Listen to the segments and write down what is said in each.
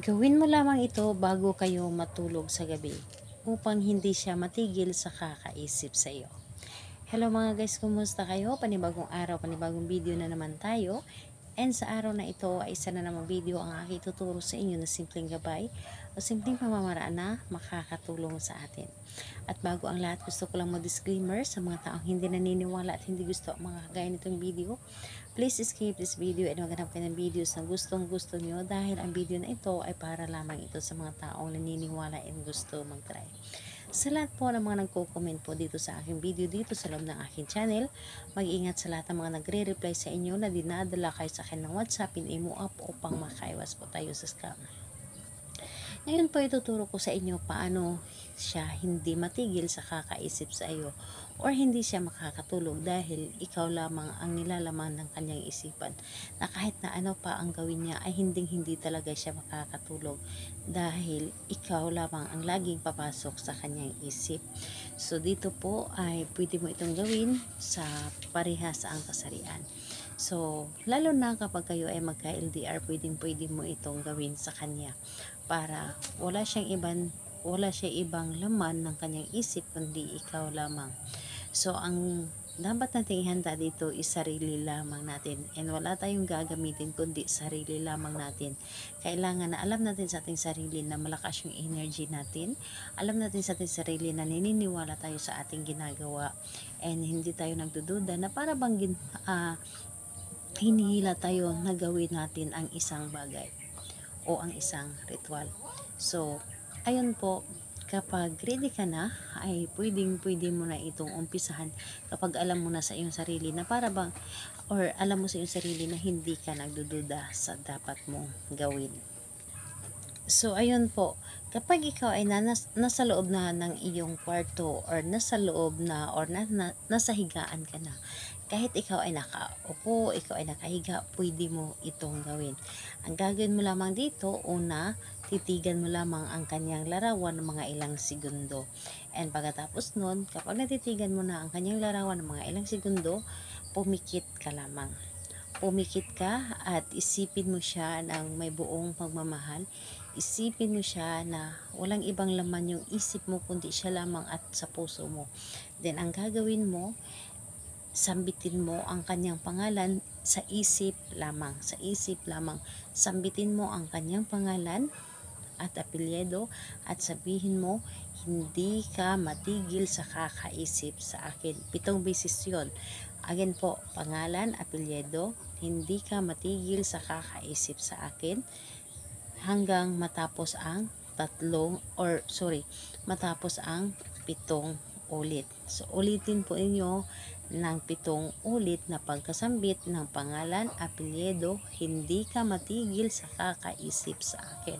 Gawin mo lamang ito bago kayo matulog sa gabi upang hindi siya matigil sa kakaisip sa iyo. Hello mga guys, kumusta kayo? Panibagong araw, panibagong video na naman tayo. And sa araw na ito ay isa na namang video ang aking tuturo sa inyo na simpleng gabay o simpleng pamamaraan na makakatulong sa atin. At bago ang lahat, gusto ko lang mag-disclaimer sa mga taong hindi naniniwala at hindi gusto ang mga kagaya nitong video. Please skip this video and maghanap kayo ng videos na gustong-gusto nyo dahil ang video na ito ay para lamang ito sa mga taong naniniwala and gusto mag-try. Sa lahat po ng mga nagko-comment po dito sa aking video dito sa loob ng aking channel, mag-ingat sa lahat ng mga nagre-reply sa inyo na dinadala kayo sa akin ng WhatsApp in Imo app upang makaiwas po tayo sa scam. Ngayon po ituturo ko sa inyo paano siya hindi matigil sa kakaisip sa iyo or hindi siya makakatulog dahil ikaw lamang ang nilalaman ng kanyang isipan, na kahit na ano pa ang gawin niya ay hindi talaga siya makakatulog dahil ikaw lamang ang laging papasok sa kanyang isip. So dito po ay pwede mo itong gawin sa parehas ang kasarian. So lalo na kapag kayo ay magka-LDR, pwede mo itong gawin sa kanya para wala siyang ibang laman ng kanyang isip kundi ikaw lamang. So ang dapat nating ihanda dito is sarili lamang natin, and wala tayong gagamitin kundi sarili lamang natin. Kailangan na alam natin sa ating sarili na malakas yung energy natin, alam natin sa ating sarili na naniniwala tayo sa ating ginagawa, and hindi tayo nagdududa na para bang hinihila tayo na gawin natin ang isang bagay o ang isang ritual. So ayun po, kapag ready ka na ay pwede mo na itong umpisahan kapag alam mo na sa iyong sarili na para bang, or alam mo sa iyong sarili na hindi ka nagdududa sa dapat mong gawin. So ayun po, kapag ikaw ay nasa loob na ng iyong kwarto or nasa loob na or nasa higaan ka na, kahit ikaw ay nakaupo, ikaw ay nakahiga, pwede mo itong gawin. Ang gagawin mo lamang dito, una, titigan mo lamang ang kanyang larawan ng mga ilang segundo. And pagkatapos nun, kapag natitigan mo na ang kanyang larawan ng mga ilang segundo, pumikit ka lamang. Pumikit ka at isipin mo siya ng may buong pagmamahal. Isipin mo siya na walang ibang laman yung isip mo kundi siya lamang at sa puso mo. Then ang gagawin mo, sambitin mo ang kanyang pangalan sa isip lamang. Sa isip lamang. Sambitin mo ang kanyang pangalan at apelyido at sabihin mo, hindi ka matigil sa kakaisip sa akin. 7 beses yun. Again po, pangalan, apelyido, hindi ka matigil sa kakaisip sa akin hanggang matapos ang matapos ang 7 ulit. So ulitin po inyo ng 7 ulit na pagkasambit ng pangalan, apelyido, hindi ka matigil sa kakaisip sa akin.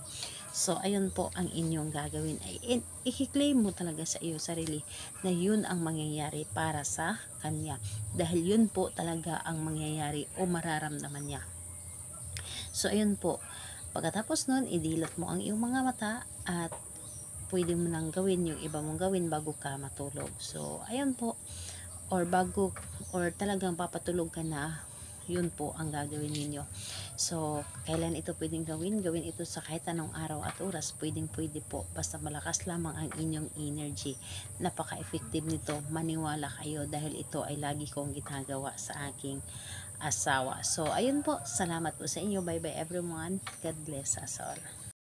So ayun po ang inyong gagawin, ay i-claim mo talaga sa iyo sarili na yun ang mangyayari para sa kanya, dahil yun po talaga ang mangyayari o mararamdaman niya. So ayun po, pagkatapos nun, idilot mo ang iyong mga mata at pwede mo nang gawin yung iba mong gawin bago ka matulog. So ayun po, or talagang papatulog ka na, yun po ang gagawin ninyo. So kailan ito pwedeng gawin ito sa kahit anong araw at oras, pwede po, basta malakas lamang ang inyong energy. Napaka-effective nito, maniwala kayo, dahil ito ay lagi kong ginagawa sa aking asawa. So ayun po, salamat po sa inyo, bye bye everyone, God bless us all.